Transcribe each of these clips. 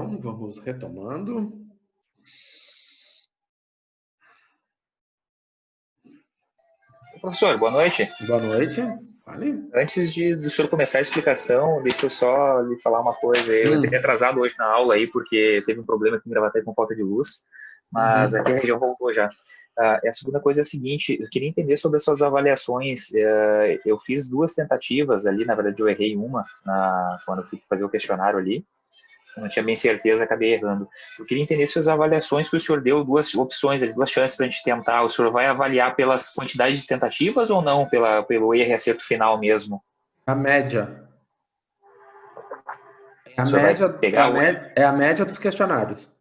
Então, vamos retomando. Professor, boa noite. Boa noite. Vale. Antes do senhor começar a explicação, deixa eu só lhe falar uma coisa. Eu entrei atrasado hoje na aula aí, porque teve um problema aqui em Gravataí com falta de luz, mas aqui a região voltou já. A segunda coisa é a seguinte, eu queria entender sobre as suas avaliações. Eu fiz 2 tentativas ali, na verdade eu errei uma quando eu fui fazer o questionário ali. Eu não tinha bem certeza, acabei errando. Eu queria entender suas avaliações, que o senhor deu 2 opções, 2 chances para a gente tentar. O senhor vai avaliar pelas quantidades de tentativas ou não, pelo erro e acerto final mesmo? A média. O senhor vai pegar é a média dos questionários.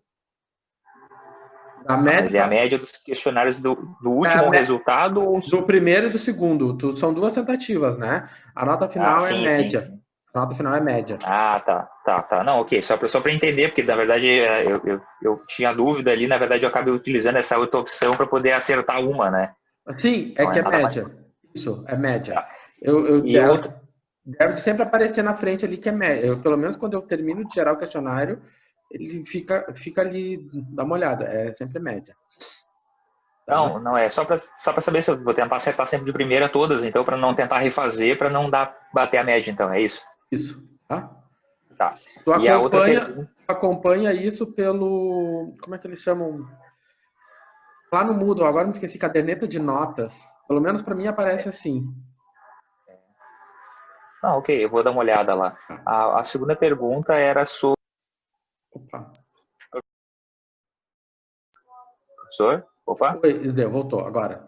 Mas é a média dos questionários do último resultado? Ou... Do primeiro e do segundo. São 2 tentativas, né? A nota final é média. Sim. A nota final é média. Tá. Não, ok. Só para entender, porque na verdade eu tinha dúvida ali, na verdade eu acabei utilizando essa outra opção para poder acertar uma, né? Sim, então, que é média. Mais... Isso, é média. Tá. Deve sempre aparecer na frente ali que é média. Pelo menos quando eu termino de gerar o questionário, ele fica ali, dá uma olhada, é sempre média. Tá? Não é só para saber se eu vou tentar acertar sempre de primeira todas, então, para não tentar refazer, para não bater a média, então, é isso? Isso, tá? Tá. Tu acompanha isso pelo, como é que eles chamam? Lá no Moodle, agora me esqueci, caderneta de notas. Pelo menos para mim aparece assim. Ok, eu vou dar uma olhada lá. A segunda pergunta era sobre... Opa. Professor? Opa. Oi, voltou, agora.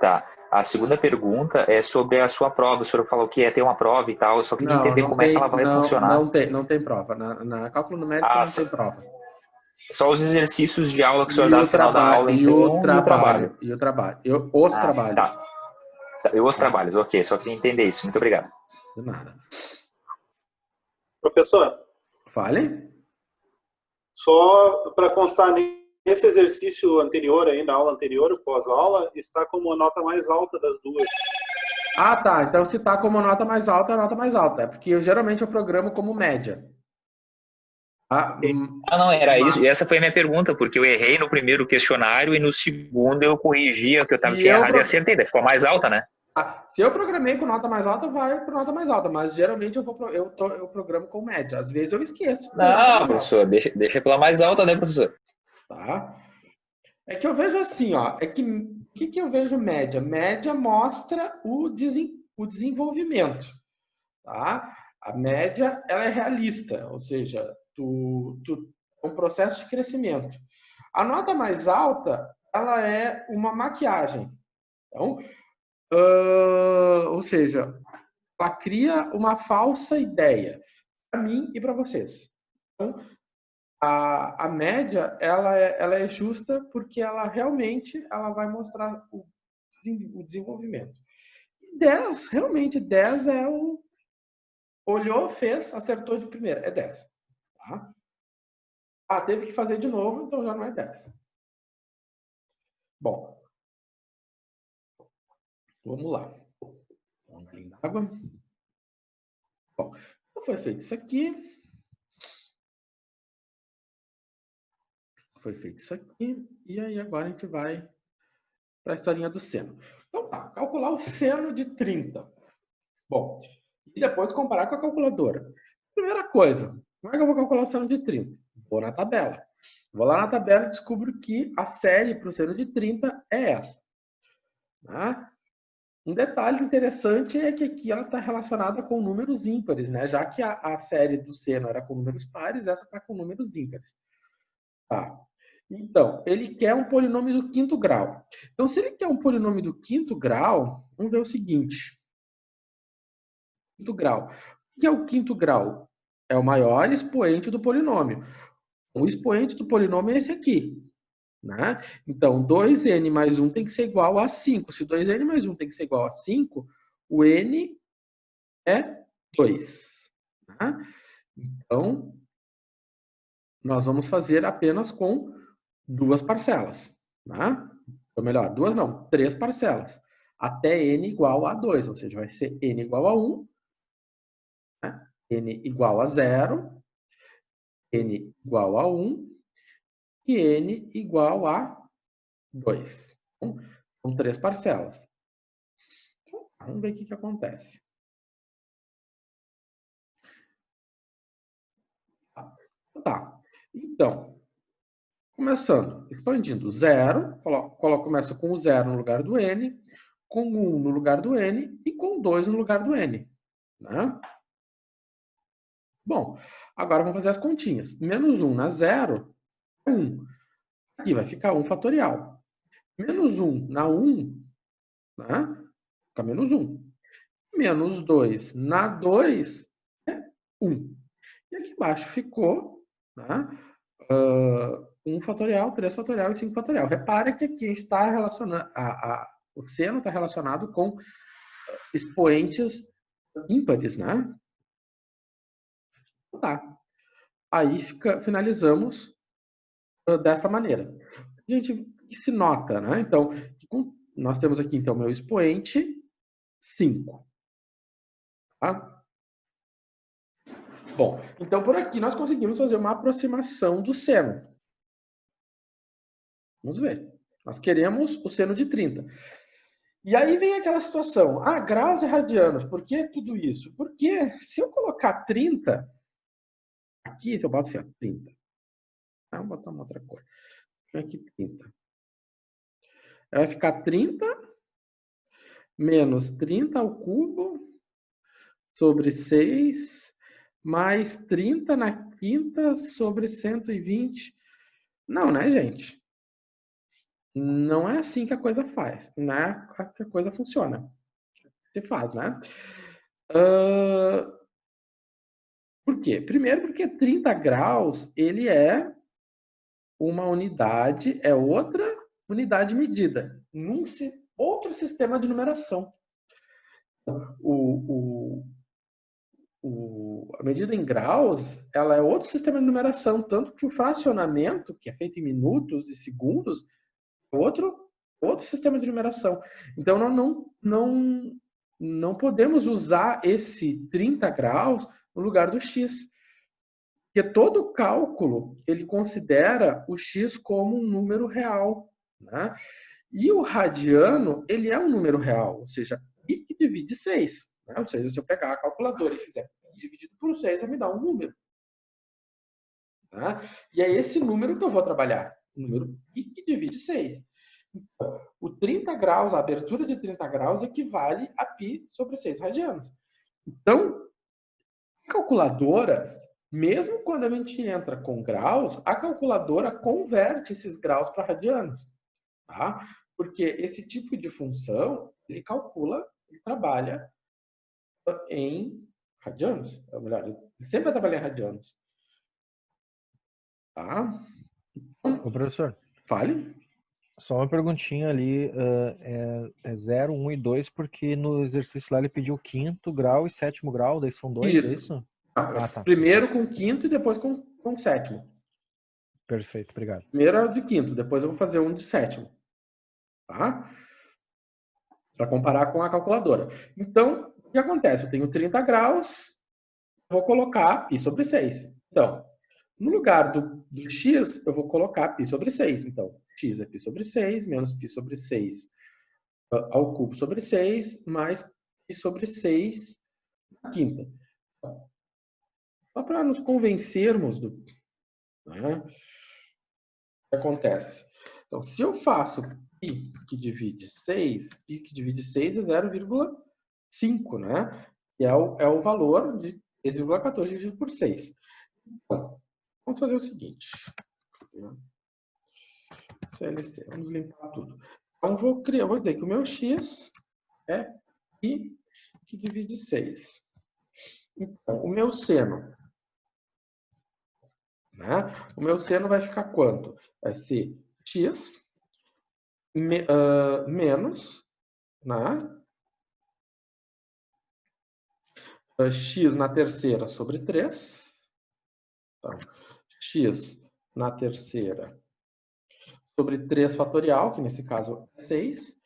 Tá. A segunda pergunta é sobre a sua prova. O senhor falou que ia ter uma prova e tal, eu só queria entender como é que ela vai funcionar. Não tem prova. Na cálculo numérico não tem prova. Só os exercícios de aula que o senhor dá no final da aula, e o trabalho. Os trabalhos. Tá. E os trabalhos, ok. Só queria entender isso. Muito obrigado. De nada. Professor. Fale. Só para constar, nesse exercício anterior, aí, na aula anterior, pós-aula, está como a nota mais alta das duas. Ah, tá. Então, se está como nota mais alta, é a nota mais alta. É porque geralmente eu programo como média. Não, era isso. E essa foi a minha pergunta, porque eu errei no primeiro questionário e no segundo eu corrigia que eu tinha errado e acertei. Daí ficou mais alta, né? Se eu programei com nota mais alta, vai para nota mais alta. Mas geralmente eu programo com média. Às vezes eu esqueço. Não, professor, deixa pela mais alta, né, professor? Tá. É que eu vejo assim, ó. O que eu vejo média? Média mostra o desenvolvimento. Tá? A média, ela é realista. Ou seja, é um processo de crescimento. A nota mais alta, ela é uma maquiagem. Então, ou seja, ela cria uma falsa ideia para mim e para vocês. Então, a média, ela é justa porque ela realmente vai mostrar o desenvolvimento. E 10, realmente, 10 é o... Olhou, fez, acertou de primeira. É 10. Tá? Teve que fazer de novo, então já não é 10. Bom. Vamos lá. Um golinho d'água. Bom, foi feito isso aqui. Foi feito isso aqui. E aí agora a gente vai para a historinha do seno. Então tá, calcular o seno de 30. Bom, e depois comparar com a calculadora. Primeira coisa, como é que eu vou calcular o seno de 30? Vou na tabela. Vou lá na tabela e descubro que a série para o seno de 30 é essa. Tá? Um detalhe interessante é que aqui ela está relacionada com números ímpares, né? Já que a série do seno era com números pares, essa está com números ímpares. Tá. Então, ele quer um polinômio do quinto grau. Então, se ele quer um polinômio do quinto grau, vamos ver o seguinte. Quinto grau. O que é o quinto grau? É o maior expoente do polinômio. O expoente do polinômio é esse aqui. Né? Então, 2n mais 1 tem que ser igual a 5. Se 2n mais 1 tem que ser igual a 5, o n é 2. Tá? Então, nós vamos fazer apenas com 2 parcelas. Tá? Ou melhor, 2 não, 3 parcelas. Até n igual a 2, ou seja, vai ser n igual a 1, né? N igual a 0, n igual a 1 e n igual a 2. Então, são 3 parcelas. Então, vamos ver o que acontece. Tá. Então, começando, expandindo 0, começa com o 0 no lugar do n, com 1 no lugar do n e com 2 no lugar do n. Né? Bom, agora vamos fazer as continhas. Menos 1 na 0 é 1. Aqui vai ficar 1 fatorial. Menos 1 na 1, né? Fica menos 1. Menos 2 na 2 é 1. E aqui embaixo ficou, né? 1 fatorial, 3 fatorial e 5 fatorial. Repare que aqui está relacionado, o seno está relacionado com expoentes ímpares, né? Tá. Aí finalizamos dessa maneira. A gente se nota, né? Então, nós temos aqui, então, meu expoente 5. Tá? Bom, então por aqui nós conseguimos fazer uma aproximação do seno. Vamos ver. Nós queremos o seno de 30. E aí vem aquela situação. Ah, graus e radianos. Por que tudo isso? Porque se eu colocar 30, aqui, se eu boto assim, 30. Ah, vou botar uma outra cor. Aqui 30. Vai ficar 30 menos 30 ao cubo sobre 6 mais 30 na quinta sobre 120. Não, né, gente? Não é assim que a coisa faz. Não é que a coisa funciona. Se faz, né? Por quê? Primeiro porque 30 graus, ele é uma unidade, é outra unidade medida, num outro sistema de numeração. A medida em graus, ela é outro sistema de numeração, tanto que o fracionamento, que é feito em minutos e segundos, é outro sistema de numeração. Então, nós não podemos usar esse 30 graus no lugar do x. Porque todo cálculo, ele considera o x como um número real. Né? E o radiano, ele é um número real, ou seja, pi que divide 6. Né? Ou seja, se eu pegar a calculadora e fizer pi dividido por 6, vai me dar um número. Tá? E é esse número que eu vou trabalhar, o número pi que divide 6. Então, o 30 graus, a abertura de 30 graus equivale a pi sobre 6 radianos. Então, a calculadora, mesmo quando a gente entra com graus, a calculadora converte esses graus para radianos. Tá? Porque esse tipo de função, ele calcula, ele trabalha em radianos. Ou melhor, ele sempre vai trabalhar em radianos. Tá? Ô, professor. Fale. Só uma perguntinha ali, é 0, 1 e 2, porque no exercício lá ele pediu quinto grau e sétimo grau, daí são 2, Isso. é isso? Tá. Primeiro com quinto e depois com sétimo. Perfeito, obrigado. Primeiro é o de quinto, depois eu vou fazer um de sétimo. Tá? Para comparar com a calculadora. Então, o que acontece? Eu tenho 30 graus, vou colocar π sobre 6. Então, no lugar do x, eu vou colocar π sobre 6. Então, x é π sobre 6, menos π sobre 6 ao cubo sobre 6, mais π sobre 6 na quinta. Só para nos convencermos do... Né, o que acontece? Então, se eu faço π que divide 6, π que divide 6 é 0,5, né? Que é o valor de 3,14 dividido por 6. Então, vamos fazer o seguinte. CLC, vamos limpar tudo. Então, vou dizer que o meu x é π que divide 6. Então, o meu seno, né? O meu seno vai ficar quanto? Vai ser x menos, né? X na terceira sobre 3. Então, x na terceira sobre 3 fatorial, que nesse caso é 6,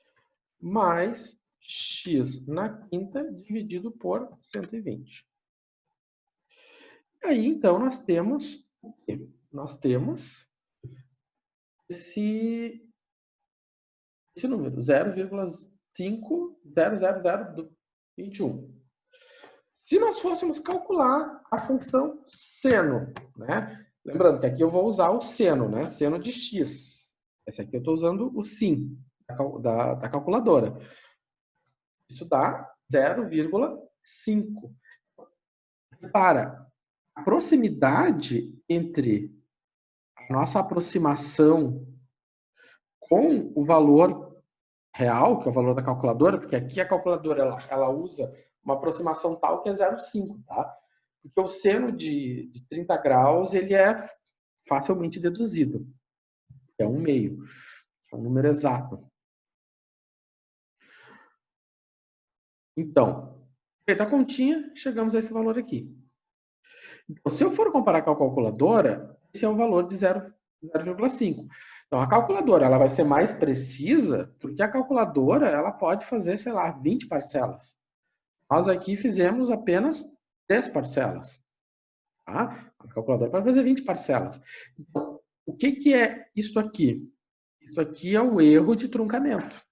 mais x na quinta dividido por 120. Aí, então, nós temos Nós temos esse número, 0,50021. Se nós fôssemos calcular a função seno, né? Lembrando que aqui eu vou usar o seno, né? Seno de x. Esse aqui eu estou usando o sin da calculadora. Isso dá 0,5. Para a proximidade entre a nossa aproximação com o valor real, que é o valor da calculadora, porque aqui a calculadora ela usa uma aproximação tal que é 0,5, tá? Porque o seno de 30 graus ele é facilmente deduzível. É 1/2. É um número exato. Então, feita a continha, chegamos a esse valor aqui. Então, se eu for comparar com a calculadora, esse é o valor de 0,5. Então, a calculadora ela vai ser mais precisa, porque a calculadora ela pode fazer, sei lá, 20 parcelas. Nós aqui fizemos apenas 3 parcelas. Tá? A calculadora pode fazer 20 parcelas. Então, o que é isso aqui? Isso aqui é o erro de truncamento.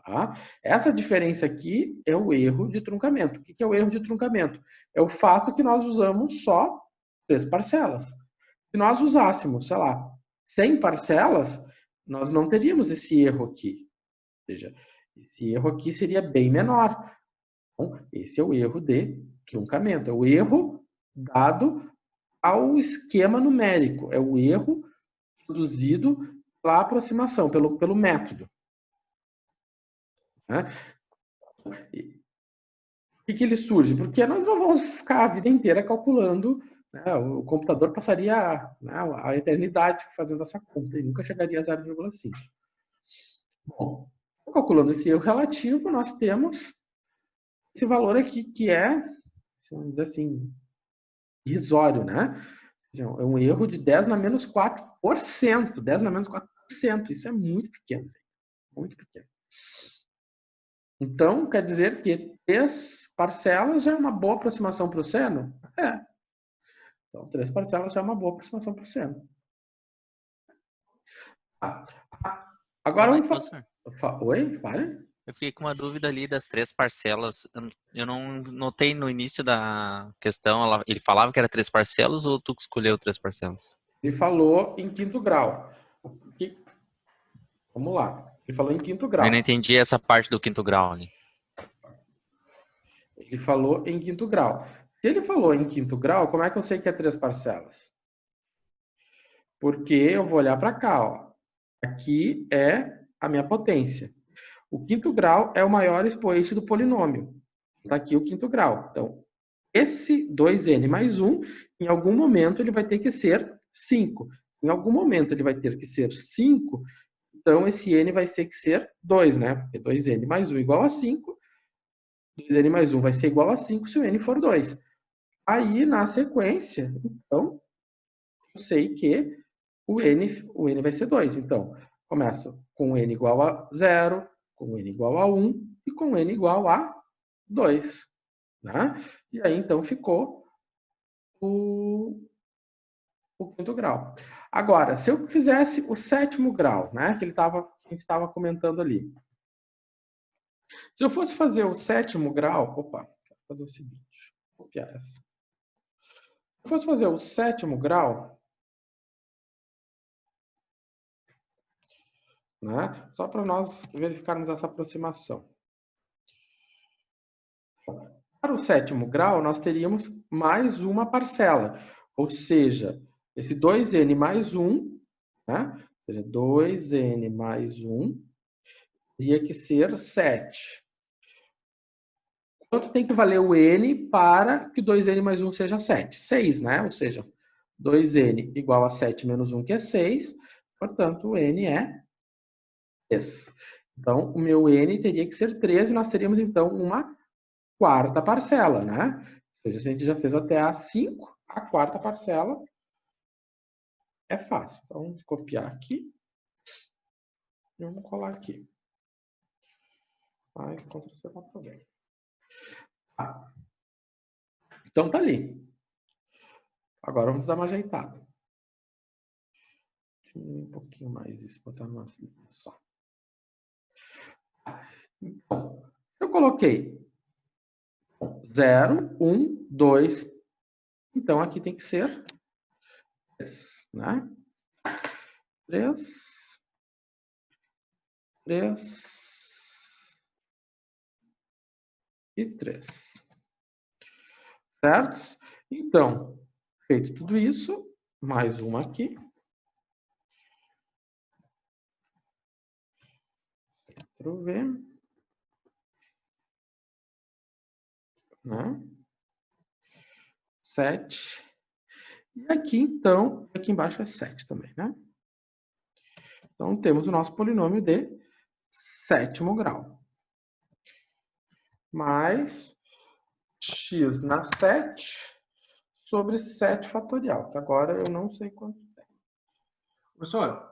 Tá? Essa diferença aqui é o erro de truncamento. O que é o erro de truncamento? É o fato que nós usamos só 3 parcelas. Se nós usássemos, sei lá, 100 parcelas, nós não teríamos esse erro aqui. Ou seja, esse erro aqui seria bem menor. Então, esse é o erro de truncamento. É o erro dado ao esquema numérico. É o erro produzido pela aproximação, pelo método. Né? Por que ele surge? Porque nós não vamos ficar a vida inteira calculando, né? O computador passaria, né, a eternidade fazendo essa conta e nunca chegaria a 0,5. Bom, calculando esse erro relativo, nós temos esse valor aqui que é, vamos dizer assim, irrisório, né? É um erro de 10 na menos 4%. 10 na menos 4%. Isso é muito pequeno. Muito pequeno. Então, quer dizer que 3 parcelas já é uma boa aproximação para o seno? É. Então, 3 parcelas já é uma boa aproximação para o seno. Agora vamos falar. Oi? Fale. Eu fiquei com uma dúvida ali das 3 parcelas. Eu não notei no início da questão, ele falava que era 3 parcelas ou tu que escolheu 3 parcelas? Ele falou em 5º grau. Vamos lá. Ele falou em 5º grau. Eu não entendi essa parte do 5º grau ali. Ele falou em 5º grau. Se ele falou em 5º grau, como é que eu sei que é 3 parcelas? Porque eu vou olhar para cá, ó. Aqui é a minha potência. O 5º grau é o maior expoente do polinômio. Está aqui o 5º grau. Então, esse 2n mais 1, em algum momento ele vai ter que ser 5. Em algum momento ele vai ter que ser 5, então esse n vai ter que ser 2, né? Porque 2n mais 1 igual a 5, 2n mais 1 vai ser igual a 5 se o n for 2. Aí, na sequência, então, eu sei que o n vai ser 2. Então, começo com n igual a 0, com n igual a 1 e com n igual a 2. Né? E aí, então, ficou o 5º grau. Agora, se eu fizesse o 7º grau, né, que a gente estava comentando ali. Se eu fosse fazer o 7º grau, quero fazer o seguinte, vou copiar essa. Se eu fosse fazer o 7º grau, né, só para nós verificarmos essa aproximação. Para o 7º grau, nós teríamos mais uma parcela, ou seja, esse 2n mais 1, né? Ou seja, 2n mais 1 teria que ser 7. Quanto tem que valer o n para que 2n mais 1 seja 7? 6, né? Ou seja, 2n igual a 7 menos 1, que é 6. Portanto, o n é 3. Então, o meu n teria que ser 3 e nós teríamos, então, uma 4ª parcela, né? Ou seja, se a gente já fez até a 5, a 4ª parcela é fácil. Então, vamos copiar aqui e vamos colar aqui. Mais Ctrl+C, Ctrl+V. Então, tá ali. Agora vamos dar uma ajeitada. Um pouquinho mais isso, botar uma só. Então, eu coloquei 0, 1, 2. Então, aqui tem que ser 3, né? 3, 3 e 3. Certo? Então, feito tudo isso, mais uma aqui. Deixa eu ver. Né? 7. E aqui, então, aqui embaixo é 7 também, né? Então, temos o nosso polinômio de 7º grau. Mais x na 7 sobre 7 fatorial, que agora eu não sei quanto é. Professor,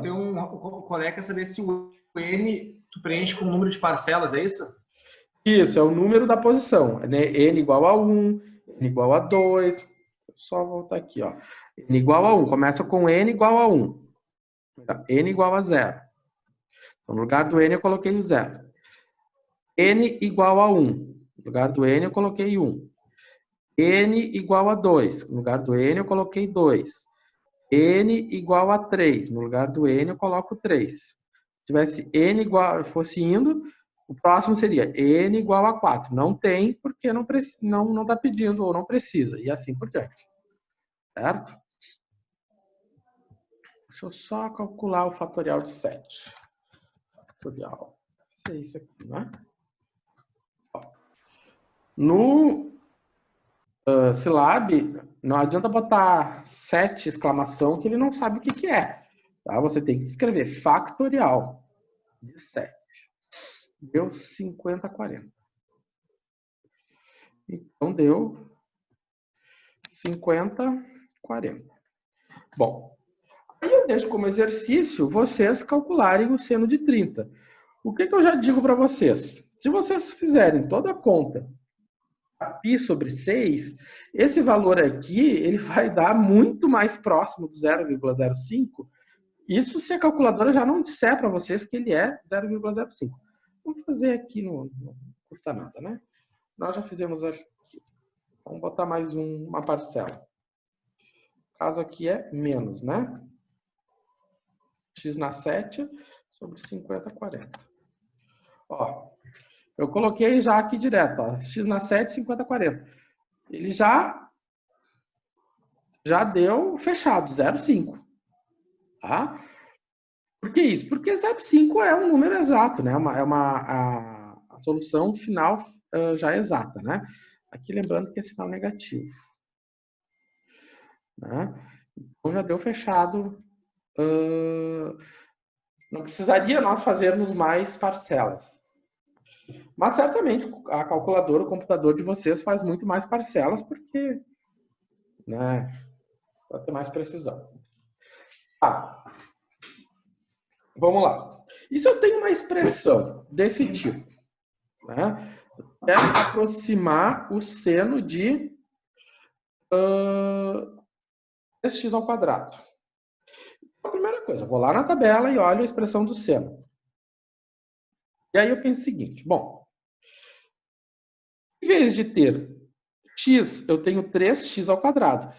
tem o colega quer saber se o n tu preenche com o número de parcelas, é isso? Isso, é o número da posição. Né? N igual a 1, N igual a 2. Só voltar aqui, ó. N igual a 1. Começa com N igual a 1. N igual a 0. Então, no lugar do N eu coloquei o 0. N igual a 1. No lugar do N eu coloquei 1. N igual a 2. No lugar do N eu coloquei 2. N igual a 3. No lugar do N eu coloco 3. Se tivesse N igual, fosse indo, o próximo seria N igual a 4. Não tem, porque não está pedindo ou não precisa. E assim por diante. Certo? Deixa eu só calcular o fatorial de 7. Fatorial. Isso é isso aqui, né? No Silab, não adianta botar 7 exclamação que ele não sabe o que que é. Tá? Você tem que escrever factorial de 7. Deu 50/40. Então, deu 50/40. Bom, aí eu deixo como exercício vocês calcularem o seno de 30. O que que eu já digo para vocês? Se vocês fizerem toda a conta π sobre 6, esse valor aqui ele vai dar muito mais próximo do 0,05. Isso se a calculadora já não disser para vocês que ele é 0,05. Vamos fazer aqui, não custa nada, né? Nós já fizemos aqui. Vamos botar mais uma parcela. O caso aqui é menos, né? X na 7 sobre 50/40. Ó, eu coloquei já aqui direto, ó, x na 7, 50/40. Ele já deu fechado, 0,5. Tá? Por que isso? Porque 0,5 é um número exato, né? A solução final já é exata, né? Aqui lembrando que é sinal negativo. Né? Então já deu fechado. Não precisaria nós fazermos mais parcelas. Mas certamente a calculadora, o computador de vocês faz muito mais parcelas porque, né, para ter mais precisão. Tá. Vamos lá. E se eu tenho uma expressão desse tipo? Né? Quero aproximar o seno de 3x ao quadrado. A primeira coisa, vou lá na tabela e olho a expressão do seno. E aí eu penso o seguinte, bom, em vez de ter x, eu tenho 3x ao quadrado.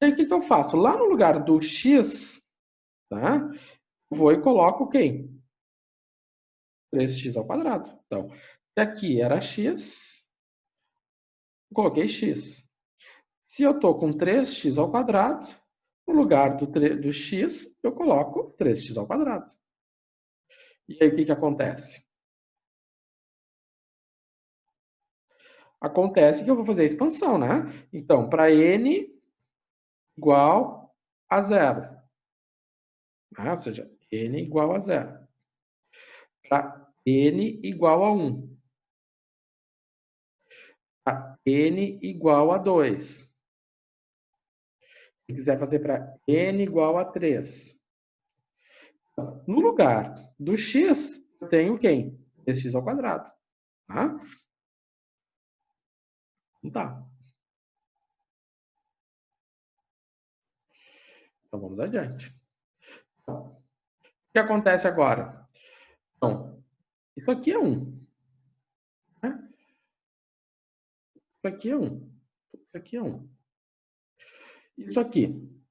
E aí o que que eu faço? Lá no lugar do x, tá? Vou e coloco quem? 3x ao quadrado. Então, se aqui era x, coloquei x. Se eu estou com 3x ao quadrado, no lugar do x, eu coloco 3x ao quadrado. E aí o que que acontece? Acontece que eu vou fazer a expansão, né? Então, para n igual a 0. Né? Ou seja, n igual a 0. Para n igual a 1. Para n igual a 2. Se quiser fazer para n igual a 3. No lugar do x, eu tenho quem? 3x ao quadrado. Tá? Tá. Então, vamos adiante. Então, o que acontece agora? Então, isso aqui é 1. Né? Isso aqui é 1. Isso aqui é 1. Isso aqui.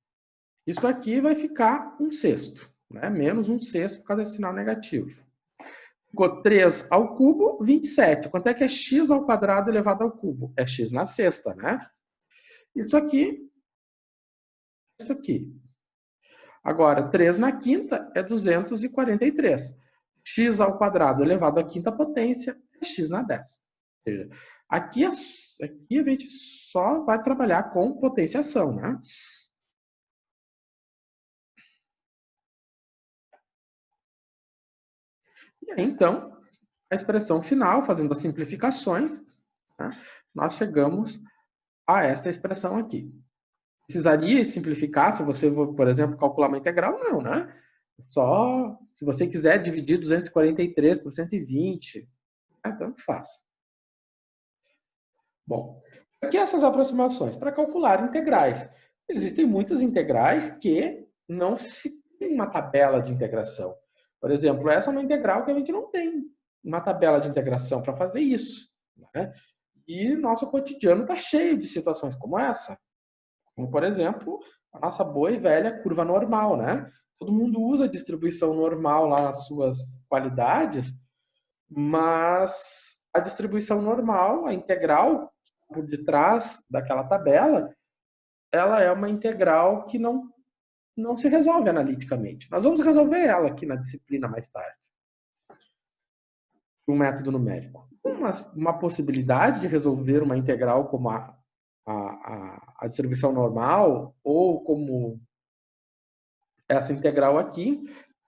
Isso aqui vai ficar 1/6. Né? Menos 1/6 por causa desse sinal negativo. Ficou 3 ao cubo, 27. Quanto é que é x ao quadrado elevado ao cubo? É x na sexta, né? Isso aqui. Isso aqui. Agora, 3 na quinta é 243. X ao quadrado elevado à quinta potência é x na 10. Ou seja, aqui a gente só vai trabalhar com potenciação, né? E aí, então, a expressão final, fazendo as simplificações, né, nós chegamos a esta expressão aqui. Precisaria simplificar se você, por exemplo, calcular uma integral? Não, né? Só se você quiser dividir 243 por 120, tanto faz. Bom, aqui essas aproximações para calcular integrais. Existem muitas integrais que não se tem uma tabela de integração. Por exemplo, essa é uma integral que a gente não tem uma tabela de integração para fazer isso, né? E nosso cotidiano está cheio de situações como essa. Como, por exemplo, a nossa boa e velha curva normal, né? Todo mundo usa a distribuição normal lá nas suas qualidades, mas a distribuição normal, a integral por detrás daquela tabela, ela é uma integral que não se resolve analiticamente. Nós vamos resolver ela aqui na disciplina mais tarde. Um método numérico. Uma possibilidade de resolver uma integral como a distribuição normal, ou como essa integral aqui,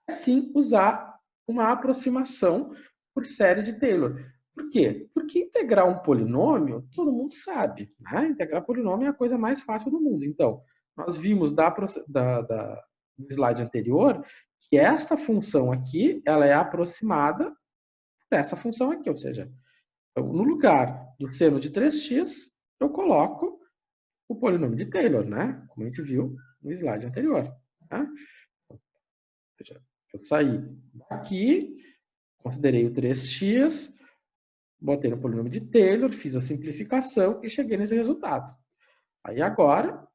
é sim usar uma aproximação por série de Taylor. Por quê? Porque integrar um polinômio, todo mundo sabe, né? Integrar polinômio é a coisa mais fácil do mundo. Então, nós vimos do slide anterior que esta função aqui, ela é aproximada por essa função aqui, ou seja, no lugar do seno de 3x, eu coloco o polinômio de Taylor, né? Como a gente viu no slide anterior. Né? Eu saí daqui, considerei o 3x, botei no polinômio de Taylor, fiz a simplificação e cheguei nesse resultado. Aí agora,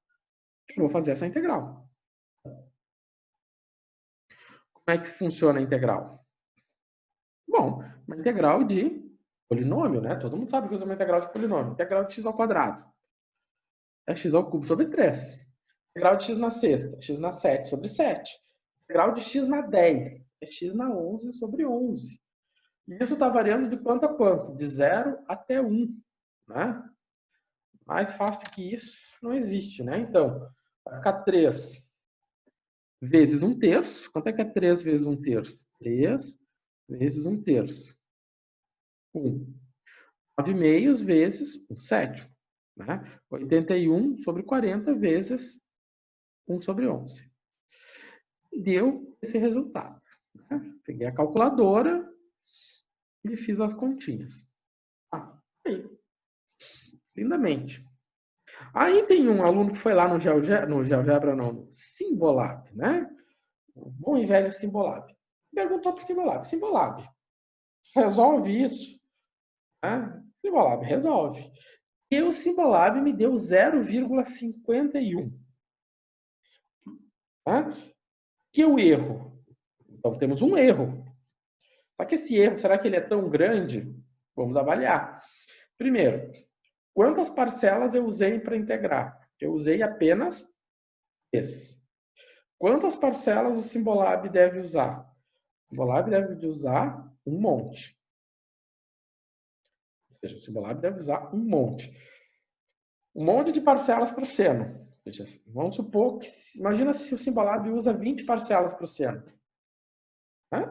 eu vou fazer essa integral. Como é que funciona a integral? Bom, uma integral de polinômio, né? Todo mundo sabe que usa uma integral de polinômio. Integral de x ao quadrado é x ao cubo sobre 3. Integral de x na sexta, x na 7 sobre 7. Integral de x na 10 é x na 11 sobre 11. E isso está variando de quanto a quanto? De 0 até 1. Né? Mais fácil que isso não existe, né? Então, vai ficar 3 vezes 1/3. Quanto é que é 3 vezes 1/3? 3 vezes 1/3. 1. 9 meios vezes 1/7. Né? 81 sobre 40 vezes 1 sobre 11. E deu esse resultado. Né? Peguei a calculadora e fiz as continhas. Aí. Lindamente. Aí tem um aluno que foi lá no GeoGebra, não, no Symbolab, né? O bom e velho Symbolab. Perguntou para o Symbolab. Symbolab, resolve isso? Né? Symbolab, resolve. E o Symbolab me deu 0,51. Tá? Que é o erro? Então, temos um erro. Só que esse erro, será que ele é tão grande? Vamos avaliar. Primeiro, quantas parcelas eu usei para integrar? Eu usei apenas 3. Quantas parcelas o Symbolab deve usar? O Symbolab deve usar um monte. Ou seja, o Symbolab deve usar um monte. Um monte de parcelas para o seno. Vamos supor que, imagina se o Symbolab usa 20 parcelas para o seno.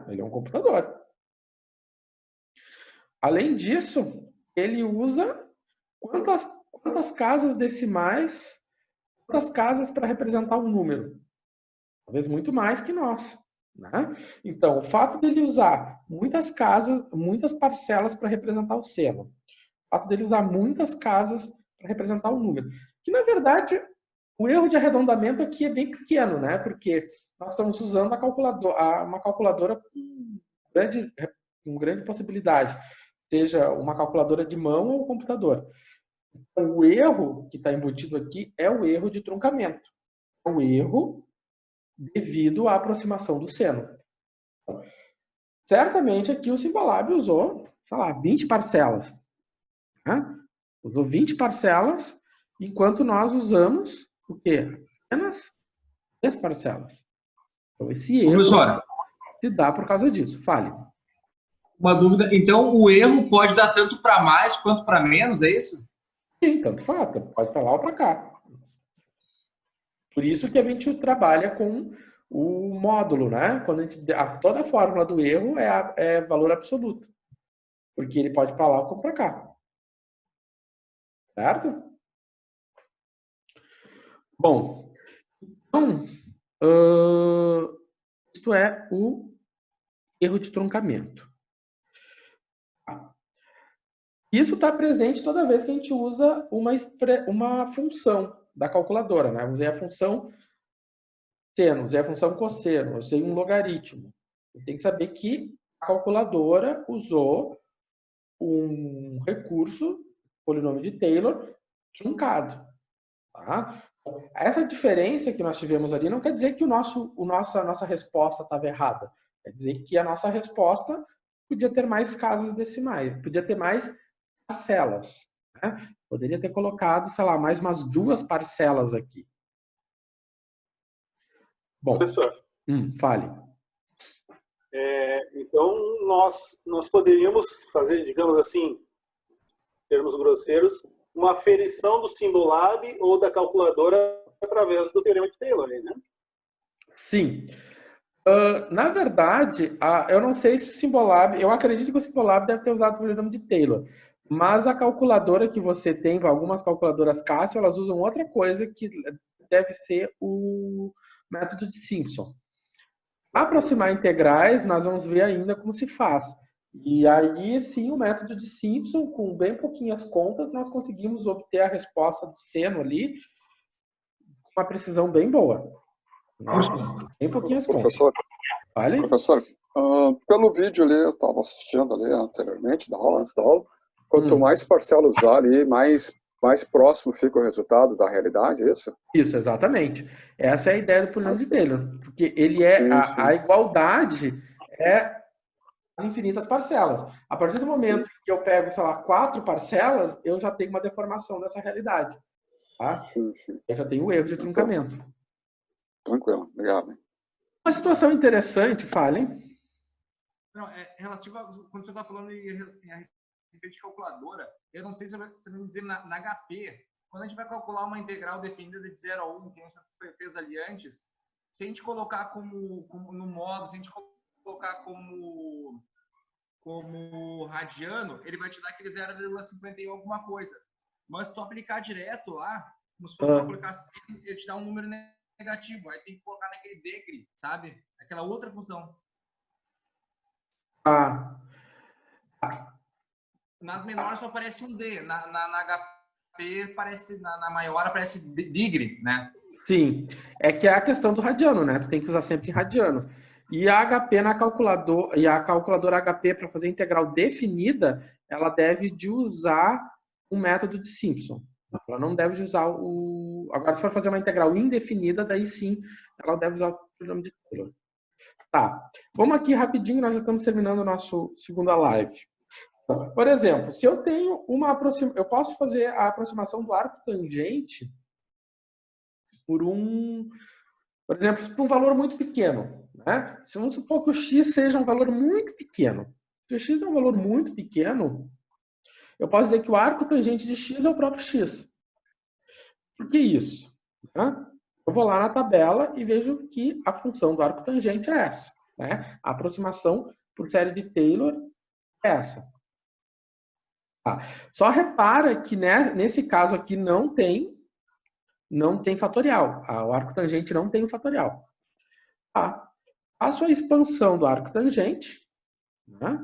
Ele é um computador. Além disso, ele usa quantas casas decimais, quantas casas para representar um número? Talvez muito mais que nós. Né? Então, o fato dele usar muitas parcelas para representar o seno, o fato dele usar muitas casas para representar o número, que na verdade O erro de arredondamento aqui é bem pequeno, né? Porque nós estamos usando uma calculadora com grande possibilidade, seja uma calculadora de mão ou computador. Então, o erro que está embutido aqui é o erro de truncamento. É o erro devido à aproximação do seno. Certamente aqui o Symbolab usou, sei lá, 20 parcelas. Né? Usou 20 parcelas, enquanto nós usamos o quê? Apenas 3 parcelas. Então, esse erro Professor, se dá por causa disso. Fale. uma dúvida. Então, o erro pode dar tanto para mais quanto para menos, é isso? Sim, tanto faz. Pode para lá ou para cá. Por isso que a gente trabalha com o módulo, né? Quando toda a fórmula do erro é valor absoluto. Porque ele pode para lá ou para cá. Certo? Bom, então, isto é o erro de truncamento. Isso está presente toda vez que a gente usa uma função da calculadora, né? Usei a função seno, usei a função cosseno, usei um logaritmo. Tem que saber que a calculadora usou um recurso, polinômio de Taylor, truncado. Tá? Essa diferença que nós tivemos ali não quer dizer que a nossa resposta estava errada. Quer dizer que a nossa resposta podia ter mais casas decimais, podia ter mais parcelas. Né? Poderia ter colocado, sei lá, mais umas 2 parcelas aqui. Bom, Professor, fale. então nós poderíamos fazer, digamos assim, em termos grosseiros, uma aferição do Symbolab ou da calculadora através do teorema de Taylor, né? Sim. Na verdade, eu não sei se o Symbolab, eu acredito que o Symbolab deve ter usado o polinômio de Taylor, mas a calculadora que você tem, algumas calculadoras Casio, elas usam outra coisa que deve ser o método de Simpson. Para aproximar integrais, nós vamos ver ainda como se faz. E aí, sim, o método de Simpson, com bem pouquinhas contas, nós conseguimos obter a resposta do seno ali com uma precisão bem boa. Bem pouquinhas Professor, contas. Vale? professor, pelo vídeo ali, eu estava assistindo ali anteriormente, da aula, antes da aula, quanto mais parcela usar ali, mais próximo fica o resultado da realidade, é isso? Isso, exatamente. Essa é a ideia do polinômio de Taylor. Porque ele a igualdade é as infinitas parcelas. A partir do momento que eu pego, sei lá, 4 parcelas, eu já tenho uma deformação dessa realidade. Tá? Sim. Eu já tenho um erro de truncamento. Tranquilo, obrigado. Uma situação interessante, falem. Não, relativa, quando você está falando a respeito de calculadora, eu não sei se você vai me dizer na HP, quando a gente vai calcular uma integral definida de 0 a 1, que a gente fez ali antes, se a gente colocar como no modo, se a gente colocar como radiano, ele vai te dar aquele 0,51 alguma coisa. Mas se tu aplicar direto lá, como se fosse aplicar assim, ele te dá um número negativo. Aí tem que colocar naquele degree, sabe? Aquela outra função. Nas menores só aparece um D. Na HP, na maior aparece degree, né? Sim. É que é a questão do radiano, né? Tu tem que usar sempre em radiano. E a HP na calculadora, e a calculadora HP para fazer integral definida, ela deve de usar o método de Simpson. Ela não deve de usar o... Agora, se for fazer uma integral indefinida, daí sim, ela deve usar o polinômio de Taylor. Tá. Vamos aqui rapidinho, nós já estamos terminando a nossa segunda live. Por exemplo, se eu tenho uma aproximação... Eu posso fazer a aproximação do arco tangente por exemplo, por um valor muito pequeno. Né? Se vamos supor que o x seja um valor muito pequeno. Se o x é um valor muito pequeno, eu posso dizer que o arco tangente de x é o próprio x. Por que isso? Né? Eu vou lá na tabela e vejo que a função do arco tangente é essa. Né? A aproximação por série de Taylor é essa. Tá. Só repara que nesse caso aqui não tem fatorial. O arco tangente não tem o fatorial. Faço a expansão do arco tangente. Né?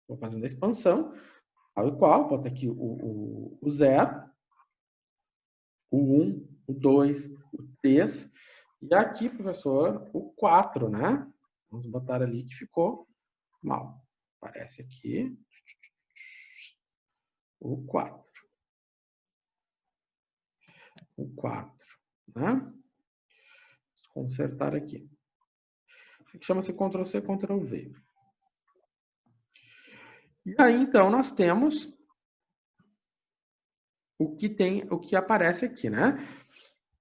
Vou fazendo a expansão. Tal e qual. Boto aqui o 0, o 1 o 2, o 3. E aqui, professor, o 4, né? Vamos botar ali que ficou mal. Aparece aqui o 4. O 4, né? Vou consertar aqui. Chama-se Ctrl+C, Ctrl+V. E aí, então, nós temos o que aparece aqui, né?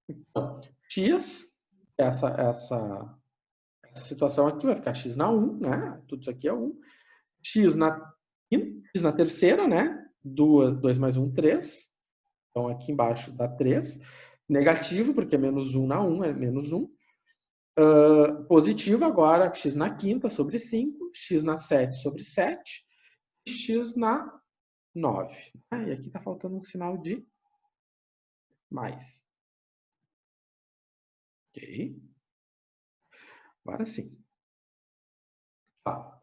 Então, x, essa situação aqui vai ficar x na 1, né? Tudo isso aqui é 1. X na terceira, né? 2 mais 1, 3. Então, aqui embaixo dá 3. Negativo, porque menos 1 na 1 é menos 1. Positivo agora, x na quinta sobre 5, x na 7 sobre 7, e x na 9. E aqui está faltando um sinal de mais. Ok? Agora sim. Tá.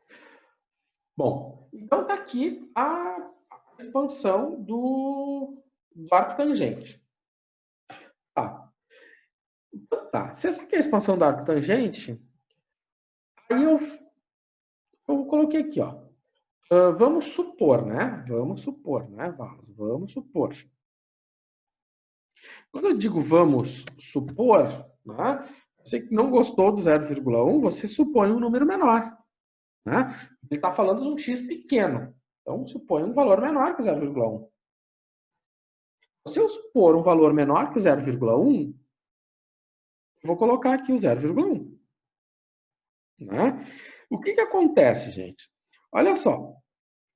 Bom, então está aqui a expansão do arco tangente. Tá. Então, tá. Se essa aqui é a expansão do arco tangente, aí eu coloquei aqui, ó. Vamos supor, né? Vamos supor. Quando eu digo vamos supor, né? Você que não gostou do 0,1, você supõe um número menor. Né? Ele está falando de um x pequeno. Então, supõe um valor menor que 0,1. Se eu supor um valor menor que 0,1, eu vou colocar aqui o 0,1. Né? O que acontece, gente? Olha só.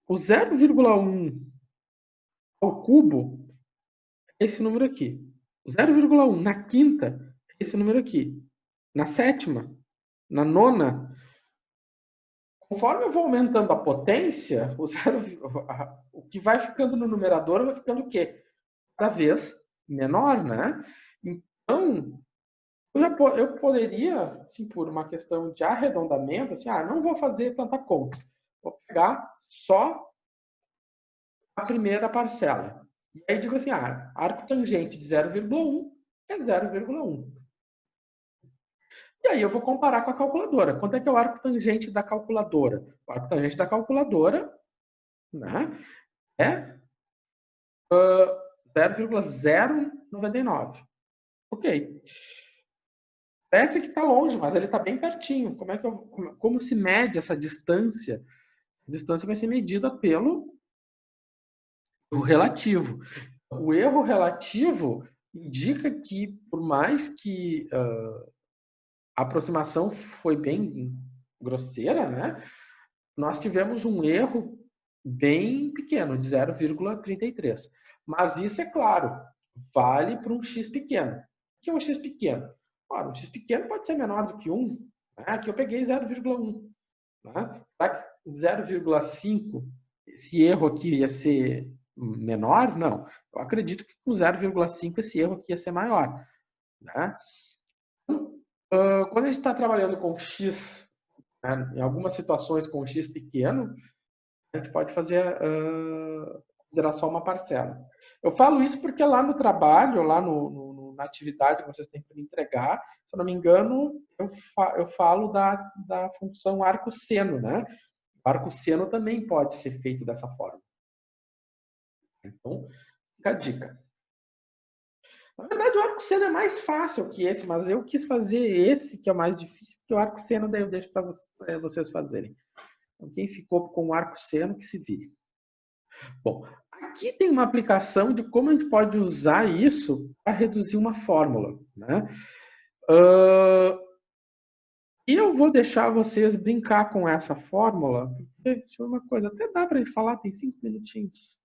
O 0,1 ao cubo é esse número aqui. O 0,1 na quinta é esse número aqui. Na sétima, na nona, conforme eu vou aumentando a potência, o que vai ficando no numerador vai ficando o quê? Cada vez menor, né? Então, eu poderia, assim, por uma questão de arredondamento, assim, não vou fazer tanta conta. Vou pegar só a primeira parcela. E aí digo assim, arco tangente de 0,1 é 0,1. E aí eu vou comparar com a calculadora. Quanto é que é o arco tangente da calculadora? O arco tangente da calculadora, né, é 0,099. Ok. Parece que está longe, mas ele está bem pertinho. Como se mede essa distância? A distância vai ser medida pelo relativo. O erro relativo indica que, por mais que a aproximação foi bem grosseira, né? Nós tivemos um erro bem pequeno, de 0,33. Mas isso, é claro, vale para um x pequeno. O que é um x pequeno? Ora, um x pequeno pode ser menor do que 1. Né? Aqui eu peguei 0,1. Né? Para 0,5, esse erro aqui ia ser menor? Não. Eu acredito que com 0,5 esse erro aqui ia ser maior. Né? Quando a gente está trabalhando com x, né, em algumas situações com x pequeno, a gente pode considerar só uma parcela. Eu falo isso porque lá no trabalho, lá na atividade que vocês têm para entregar, se eu não me engano, eu falo da função arco-seno, né? O arco-seno também pode ser feito dessa forma. Então, fica a dica. Na verdade, o arco-seno é mais fácil que esse, mas eu quis fazer esse, que é o mais difícil, porque o arco-seno daí eu deixo para vocês fazerem. Então, quem ficou com o arco-seno, que se vire. Bom, aqui tem uma aplicação de como a gente pode usar isso para reduzir uma fórmula. Né? E eu vou deixar vocês brincar com essa fórmula. Porque, deixa eu ver uma coisa, até dá para ele falar, tem 5 minutinhos.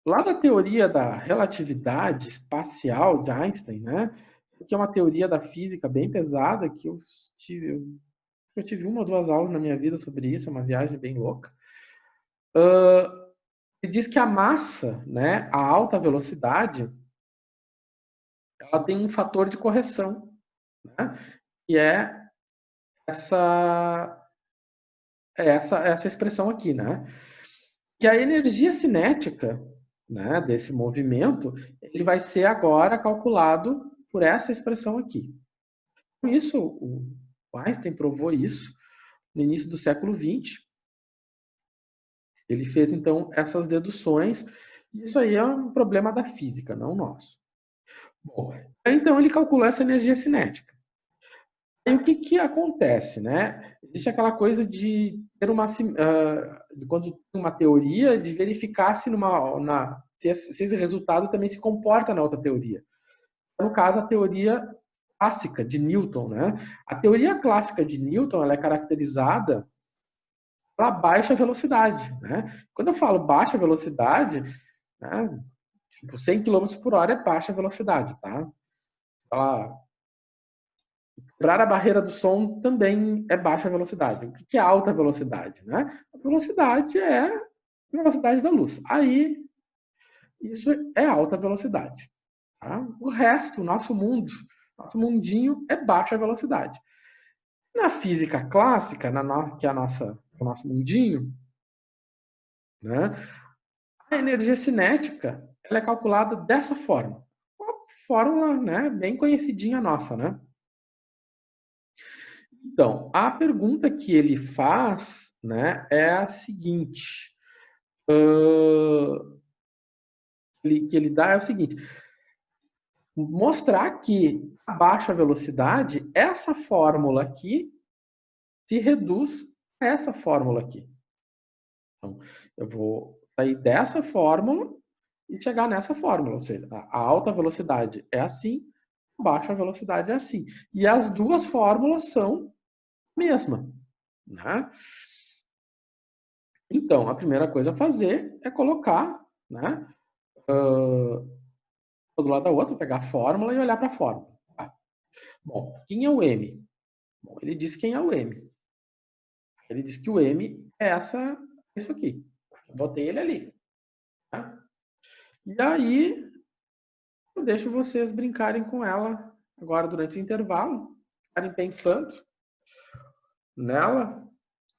Lá da teoria da relatividade espacial de Einstein, né? Que é uma teoria da física bem pesada, que eu tive 1 ou 2 aulas na minha vida sobre isso, é uma viagem bem louca. Ele diz que a massa, né, a alta velocidade, ela tem um fator de correção, né? E é essa expressão aqui, né? Que a energia cinética né, desse movimento, ele vai ser agora calculado por essa expressão aqui. Com isso, o Einstein provou isso no início do século XX. Ele fez, então, essas deduções. Isso aí é um problema da física, não nosso. Bom, então ele calculou essa energia cinética. E o que acontece, né? Existe aquela coisa de ter quando tem uma teoria, de verificar se, se esse resultado também se comporta na outra teoria. No caso, a teoria clássica de Newton, né? A teoria clássica de Newton, ela é caracterizada pela baixa velocidade, né? Quando eu falo baixa velocidade, né, tipo 100 km por hora é baixa velocidade, tá? Quebrar a barreira do som também é baixa velocidade. O que é alta velocidade, né? A velocidade é a velocidade da luz. Aí, isso é alta velocidade. Tá? O resto, o nosso mundo, nosso mundinho, é baixa velocidade. Na física clássica, que é o nosso mundinho, né, a energia cinética ela é calculada dessa forma. Uma fórmula, né, bem conhecidinha nossa, né? Então, a pergunta que ele faz, né, é a seguinte. Que ele dá é o seguinte. Mostrar que a baixa velocidade, essa fórmula aqui, se reduz a essa fórmula aqui. Então, eu vou sair dessa fórmula e chegar nessa fórmula. Ou seja, a alta velocidade é assim, a baixa velocidade é assim. E as duas fórmulas são a mesma, né? Então, a primeira coisa a fazer é colocar, né, do lado da outra, pegar a fórmula e olhar para a fórmula. Tá? Bom, quem é o M? Bom, ele diz quem é o M. Ele diz que o M é isso aqui. Eu botei ele ali. Tá? E aí, eu deixo vocês brincarem com ela agora durante o intervalo, ficarem pensando nela,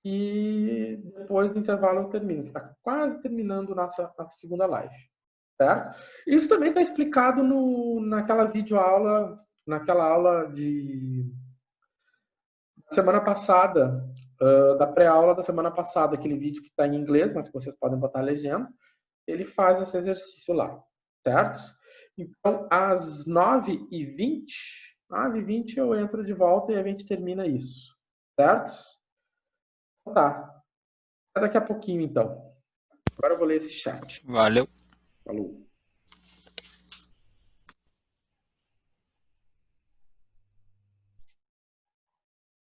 e depois do intervalo eu termino, que está quase terminando nossa segunda live. Certo? Isso também está explicado naquela videoaula, naquela aula de semana passada, da pré-aula da semana passada, aquele vídeo que está em inglês, mas que vocês podem botar a legenda, ele faz esse exercício lá, certo? Então, às 9h20, 9h20 eu entro de volta e a gente termina isso, certo? Então, tá. Até daqui a pouquinho, então. Agora eu vou ler esse chat. Valeu. Falou.